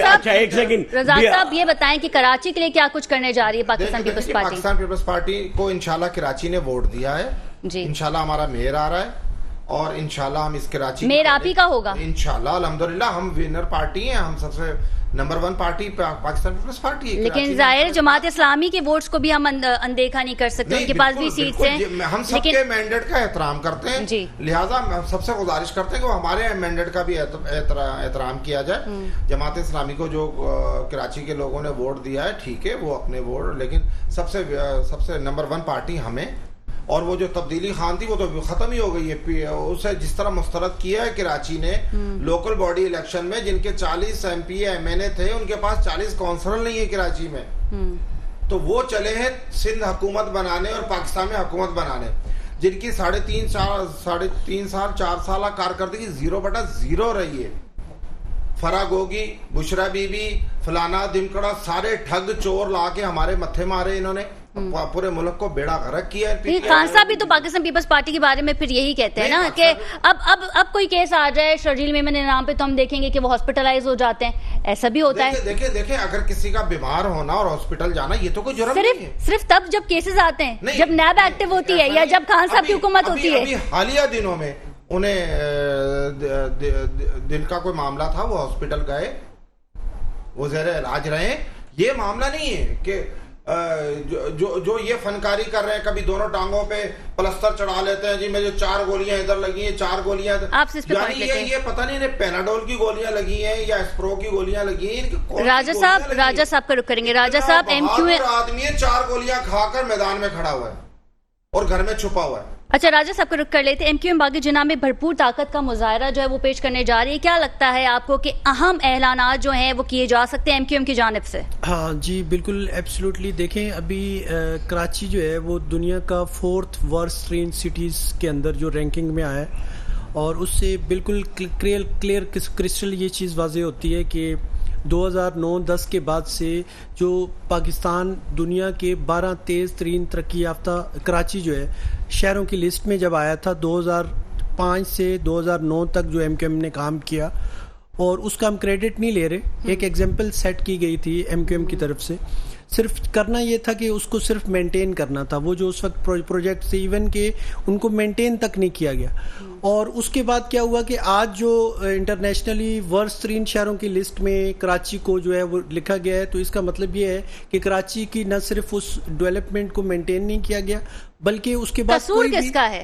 اچھا ایک سیکنڈ، رزاق صاحب یہ بتائیں کہ کراچی کے لیے کیا کچھ کرنے جا رہی ہے پاکستان پیپلز پارٹی؟ پاکستان پیپلز پارٹی کو انشاءاللہ کراچی نے ووٹ دیا ہے، انشاءاللہ ہمارا میئر آ رہا ہے، اور انشاءاللہ ہم اس کراچی میئر آپ ہی کا ہوگا انشاءاللہ الحمدللہ. ہم ونر پارٹی ہیں, ہم سب سے نمبر 1 پارٹی پاکستان پیپلز پارٹی ہے. لیکن ظاہر جماعت اسلامی کے ووٹس کو بھی ہم اندیکھا نہیں کر سکتے, ان کے پاس بھی سیٹس ہیں. ہم سب کے مینڈیٹ کا احترام کرتے ہیں, لہٰذا ہم سب سے گزارش کرتے ہیں کہ ہمارے مینڈیٹ کا بھی احترام کیا جائے. جماعت اسلامی کو جو کراچی کے لوگوں نے ووٹ دیا ہے ٹھیک ہے, وہ اپنے ووٹ, لیکن سب سے نمبر 1 پارٹی ہمیں. اور وہ جو تبدیلی خان تھی وہ تو ختم ہی ہو گئی ہے. اسے جس طرح مسترد کیا ہے کراچی نے لوکل باڈی الیکشن میں, جن کے 40 ایم پی ایم این اے تھے, ان کے پاس 40 کونسلر نہیں ہے کراچی میں, تو وہ چلے ہیں سندھ حکومت بنانے اور پاکستان میں حکومت بنانے, جن کی 3.5 سال 4 سالہ کارکردگی 0/0 رہی ہے. فرا گوگی, بشرا بی بی, فلانا دمکڑا, سارے ٹھگ چور لا کے ہمارے متھے مارے انہوں نے, پورے ملک کو بیڑا غرق کیا ہے. خان صاحب بھی تو پاکستان پیپلز پارٹی کے بارے میں پھر یہی کہتے ہیں نا کہ اب کوئی کیس آ جائے شرجیل میمن کے نام پہ تو ہم دیکھیں گے کہ وہ ہاسپٹلائز ہو جاتے ہیں, ایسا بھی ہوتا ہے. دیکھیں اگر کسی کا بیمار ہونا اور ہاسپٹل جانا یہ تو کوئی جرم نہیں ہے. صرف تب جب کیسز آتے ہیں, جب نیب ایکٹیو ہوتی ہے یا جب خان صاحب کی حکومت ہوتی ہے. حالیہ دنوں میں انہیں دل کا کوئی معاملہ تھا, وہ ہاسپٹل گئے, وہ زیر علاج رہے. یہ معاملہ نہیں ہے کہ جو یہ فنکاری کر رہے ہیں, کبھی دونوں ٹانگوں پہ پلستر چڑھا لیتے ہیں, جی مجھے 4 گولیاں ادھر لگی ہیں, 4 گولیاں یعنی یہ پتہ نہیں انہیں پیناڈول کی گولیاں لگی ہیں یا اسپرو کی گولیاں لگی ہیں. راجہ صاحب کا رخ کریں گے. راجہ صاحب MQM آدمی ہے 4 گولیاں کھا کر میدان میں کھڑا ہوا ہے اور گھر میں چھپا ہوا ہے. اچھا راجہ صاحب کا رخ کر لیتے. MQM باغی جناح میں بھرپور طاقت کا مظاہرہ جو ہے وہ پیش کرنے جا رہی ہے. کیا لگتا ہے آپ کو کہ اہم اعلانات جو ہیں وہ کیے جا سکتے ہیں MQM کی جانب سے؟ ہاں جی بالکل ایبسلیوٹلی. دیکھیں ابھی کراچی جو ہے وہ دنیا کا 4th ورسٹ ٹرین سٹیز کے اندر جو رینکنگ میں آیا ہے, اور اس سے بالکل کلیئر کرسٹل یہ چیز واضح ہوتی ہے کہ 2009-10 کے بعد سے جو پاکستان دنیا کے 12 تیز ترین ترقی یافتہ کراچی جو ہے شہروں کی لسٹ میں جب آیا تھا 2005 سے 2009 تک جو MQM نے کام کیا, اور اس کا ہم کریڈٹ نہیں لے رہے. ایک ایگزامپل سیٹ کی گئی تھی MQM کی طرف سے, صرف کرنا یہ تھا کہ اس کو صرف مینٹین کرنا تھا. وہ جو اس وقت پروجیکٹ سے ایون کہ ان کو مینٹین تک نہیں کیا گیا. اور اس کے بعد کیا ہوا کہ آج جو انٹرنیشنلی ورسٹ ترین شہروں کی لسٹ میں کراچی کو جو ہے وہ لکھا گیا ہے, تو اس کا مطلب یہ ہے کہ کراچی کی نہ صرف اس ڈیولپمنٹ کو مینٹین نہیں کیا گیا, بلکہ اس کے بعد قصور کس کا ہے؟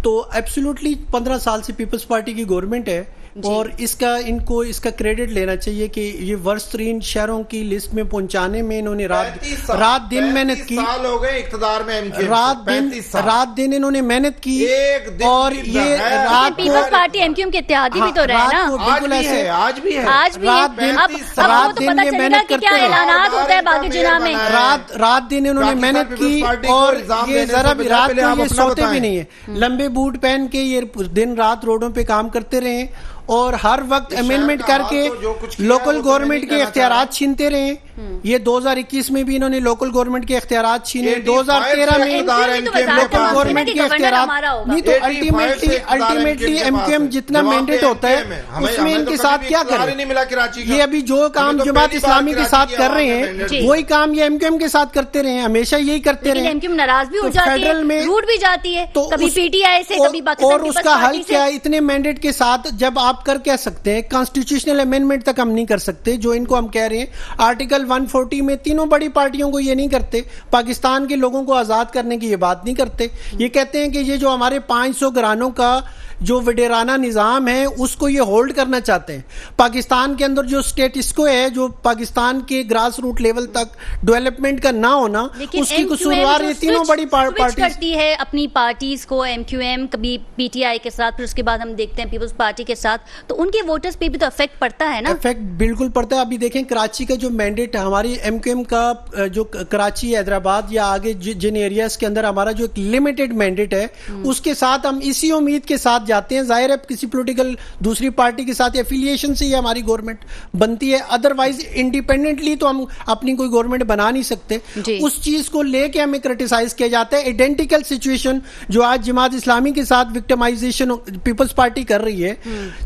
تو ایبسلیوٹلی 15 سال سے پیپلز پارٹی کی گورنمنٹ ہے, اور اس کا کریڈٹ لینا چاہیے کہ یہ ورسٹ ترین شہروں کی لسٹ میں پہنچانے میں انہوں نے رات دن محنت کی. سال ہو گئے اقتدار میں, رات دن انہوں نے محنت کی, اور یہ رات پیپلز پارٹی MQM کے اتحادی بھی تو رہے نا, بالکل ایسے آج بھی ہے. رات دن میں محنت کرتے ہیں, اعلانات ہوتے ہیں باغی جناح میں, رات دن انہوں نے محنت کی, اور یہ ذرا بھی رات کو یہ سوتے بھی نہیں ہے, لمبے بوٹ پہن کے یہ دن رات روڈوں پہ کام کرتے رہے, اور ہر وقت امینڈمنٹ کر کے لوکل گورنمنٹ کے اختیارات چھینتے رہے. یہ 2021 میں بھی انہوں نے لوکل گورنمنٹ کے اختیارات چھینے, 2013 میں لوکل گورنمنٹ کے اختیارات نہیں. تو الٹیمیٹلی MQM جتنا مینڈیٹ ہوتا ہے اس میں ان کے ساتھ کیا کریں. یہ ابھی جو کام جماعت اسلامی کے ساتھ کر رہے ہیں وہی کام یہ MQM کے ساتھ کرتے رہے ہیں, ہمیشہ یہی کرتے رہے. MQM ناراض بھی ہو جاتی ہے, روٹ بھی جاتی ہے, کبھی PTI سے کبھی پاکستان اور اس کا حل کیا ہے؟ اتنے مینڈیٹ کے ساتھ جب آپ کہہ سکتے ہیں کانسٹیٹیوشنل امینڈمنٹ تک ہم نہیں کر سکتے, جو ان کو ہم کہہ رہے ہیں آرٹیکل 140 میں تینوں بڑی پارٹیوں کو یہ نہیں کرتے, پاکستان کے لوگوں کو آزاد کرنے کی یہ بات نہیں کرتے. یہ کہتے ہیں کہ یہ جو ہمارے 500 گھرانوں کا جو وڈیرانہ نظام ہے اس کو یہ ہولڈ کرنا چاہتے ہیں. پاکستان کے اندر جو سٹیٹس کو ہے, جو پاکستان کے گراس روٹ لیول تک ڈیولپمنٹ کا نہ ہونا, اس کی قصوروار یہ تینوں بڑی پارٹیز کرتی ہے اپنی پارٹیز کو. MQM کبھی PTI کے ساتھ, پھر اس کے بعد ہم دیکھتے ہیں پیپلز پارٹی کے ساتھ, تو ان کے ووٹرز پہ بھی تو افیکٹ پڑتا ہے نا. افیکٹ بالکل پڑتا ہے. ابھی دیکھیں کراچی کا جو مینڈیٹ ہماری MQM کا, جو کراچی حیدرآباد یا آگے جن ایریاز کے اندر ہمارا جو ایک لمیٹڈ مینڈیٹ ہے, اس کے ساتھ ہم اسی امید کے ساتھ جاتے ہیں. ظاہر ہے کسی پولیٹیکل دوسری پارٹی کے ساتھ ایفیلیشن سے ہی ہماری گورنمنٹ بنتی ہے, ادروائز انڈیپینڈنٹلی تو ہم اپنی کوئی گورنمنٹ بنا نہیں سکتے. اس چیز کو لے کے ہمیں کرٹیسائز کیا جاتا ہے. ایڈینٹیکل سچویشن جو آج جماعت اسلامی کے ساتھ وکٹمائزیشن پیپلز پارٹی کر رہی ہے,